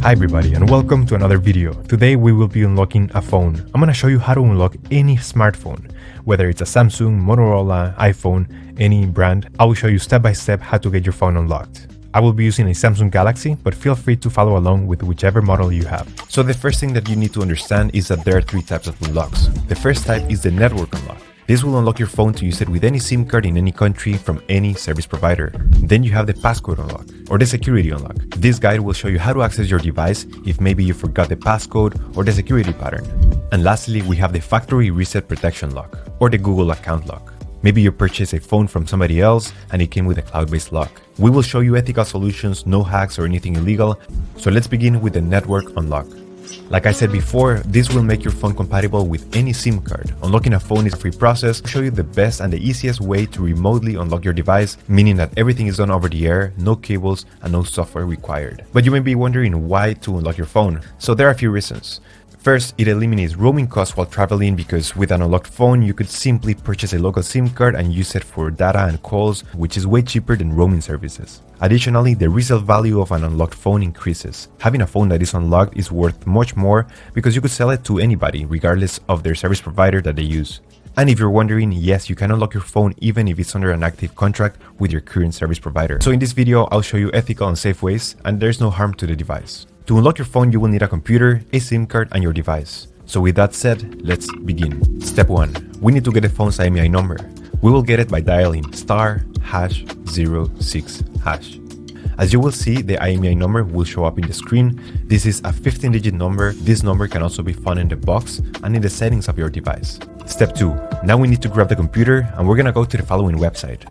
Hi everybody and welcome to another video. Today we will be unlocking a phone. I'm gonna show you how to unlock any smartphone, whether it's a Samsung, Motorola, iPhone, any brand. I will show you step by step how to get your phone unlocked. I will be using a Samsung Galaxy, but feel free to follow along with whichever model you have. So the first thing that you need to understand is that there are three types of unlocks. The first type is the network unlock. This will unlock your phone to use it with any SIM card in any country from any service provider. Then you have the passcode unlock or the security unlock. This guide will show you how to access your device if maybe you forgot the passcode or the security pattern. And lastly, we have the factory reset protection lock or the Google account lock. Maybe you purchased a phone from somebody else and it came with a cloud-based lock. We will show you ethical solutions, no hacks or anything illegal. So let's begin with the network unlock. Like I said before, this will make your phone compatible with any SIM card. Unlocking a phone is a free process. I'll show you the best and the easiest way to remotely unlock your device, meaning that everything is done over the air, no cables and no software required. But you may be wondering why to unlock your phone. So there are a few reasons. First, it eliminates roaming costs while traveling because with an unlocked phone, you could simply purchase a local SIM card and use it for data and calls, which is way cheaper than roaming services. Additionally, the resale value of an unlocked phone increases. Having a phone that is unlocked is worth much more because you could sell it to anybody, regardless of their service provider that they use. And if you're wondering, yes, you can unlock your phone even if it's under an active contract with your current service provider. So in this video, I'll show you ethical and safe ways, and there's no harm to the device. To unlock your phone, you will need a computer, a SIM card, and your device. So with that said, let's begin. Step 1. We need to get the phone's IMEI number. We will get it by dialing *#06#. As you will see, the IMEI number will show up in the screen. This is a 15-digit number. This number can also be found in the box and in the settings of your device. Step 2. Now we need to grab the computer and we're gonna go to the following website.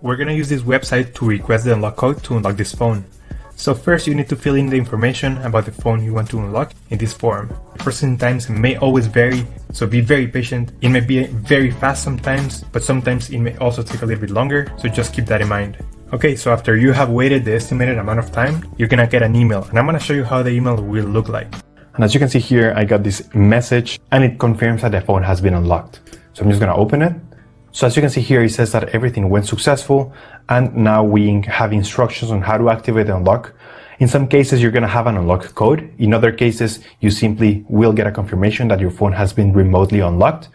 We're gonna use this website to request the unlock code to unlock this phone. So first you need to fill in the information about the phone you want to unlock in this form. Processing times may always vary, so be very patient. It may be very fast sometimes, but sometimes it may also take a little bit longer, so just keep that in mind. Okay, so after you have waited the estimated amount of time, you're gonna get an email, and I'm gonna show you how the email will look like. And as you can see here, I got this message, and it confirms that the phone has been unlocked. So I'm just gonna open it. So as you can see here, it says that everything went successful, and now we have instructions on how to activate the unlock. In some cases, you're gonna have an unlock code. In other cases, you simply will get a confirmation that your phone has been remotely unlocked.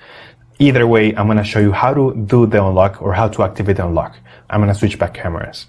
Either way, I'm gonna show you how to do the unlock or how to activate the unlock. I'm gonna switch back cameras.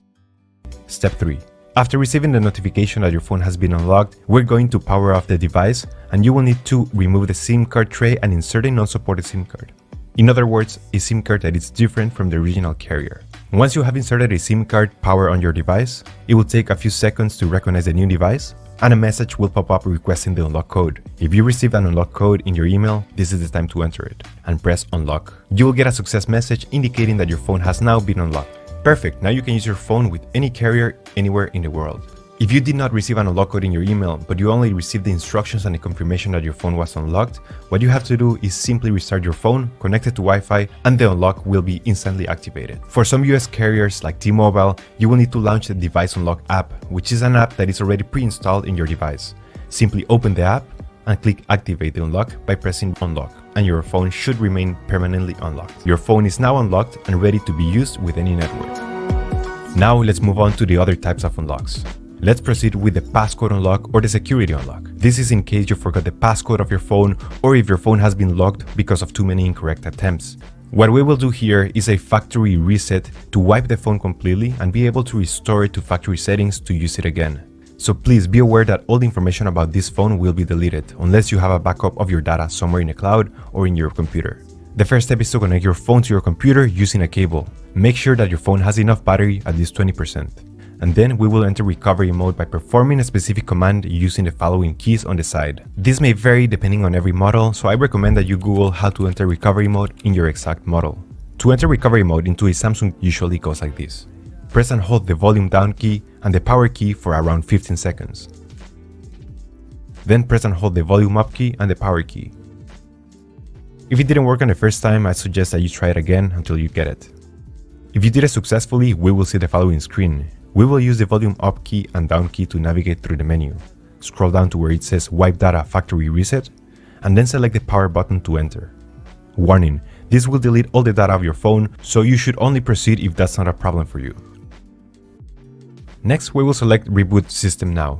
Step 3. After receiving the notification that your phone has been unlocked, we're going to power off the device, and you will need to remove the SIM card tray and insert a non-supported SIM card. In other words, a SIM card that is different from the original carrier. Once you have inserted a SIM card power on your device, it will take a few seconds to recognize the new device, and a message will pop up requesting the unlock code. If you received an unlock code in your email, this is the time to enter it, and press unlock. You will get a success message indicating that your phone has now been unlocked. Perfect, now you can use your phone with any carrier anywhere in the world. If you did not receive an unlock code in your email, but you only received the instructions and the confirmation that your phone was unlocked, what you have to do is simply restart your phone, connect it to Wi-Fi, and the unlock will be instantly activated. For some US carriers like T-Mobile, you will need to launch the Device Unlock app, which is an app that is already pre-installed in your device. Simply open the app and click Activate the unlock by pressing Unlock, and your phone should remain permanently unlocked. Your phone is now unlocked and ready to be used with any network. Now let's move on to the other types of unlocks. Let's proceed with the passcode unlock or the security unlock. This is in case you forgot the passcode of your phone or if your phone has been locked because of too many incorrect attempts. What we will do here is a factory reset to wipe the phone completely and be able to restore it to factory settings to use it again. So please be aware that all the information about this phone will be deleted unless you have a backup of your data somewhere in the cloud or in your computer. The first step is to connect your phone to your computer using a cable. Make sure that your phone has enough battery, at least 20%. And then we will enter recovery mode by performing a specific command using the following keys on the side. This may vary depending on every model, so I recommend that you Google how to enter recovery mode in your exact model. To enter recovery mode into a Samsung usually goes like this. Press and hold the volume down key and the power key for around 15 seconds. Then press and hold the volume up key and the power key. If it didn't work on the first time, I suggest that you try it again until you get it. If you did it successfully, we will see the following screen. We will use the volume up key and down key to navigate through the menu. Scroll down to where it says Wipe Data Factory Reset, and then select the power button to enter. Warning, this will delete all the data of your phone, so you should only proceed if that's not a problem for you. Next, we will select Reboot System Now.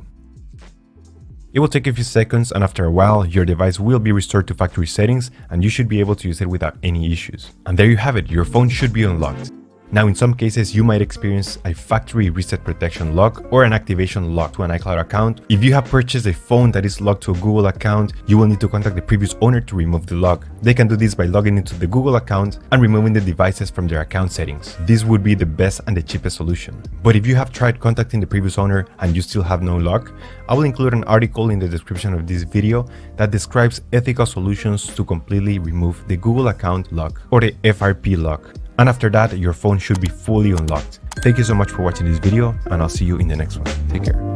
It will take a few seconds, and after a while, your device will be restored to factory settings and you should be able to use it without any issues. And there you have it, your phone should be unlocked. Now, in some cases, you might experience a factory reset protection lock or an activation lock to an iCloud account. If you have purchased a phone that is locked to a Google account, you will need to contact the previous owner to remove the lock. They can do this by logging into the Google account and removing the devices from their account settings. This would be the best and the cheapest solution. But if you have tried contacting the previous owner and you still have no lock, I will include an article in the description of this video that describes ethical solutions to completely remove the Google account lock or the FRP lock. And after that, your phone should be fully unlocked. Thank you so much for watching this video, and I'll see you in the next one. Take care.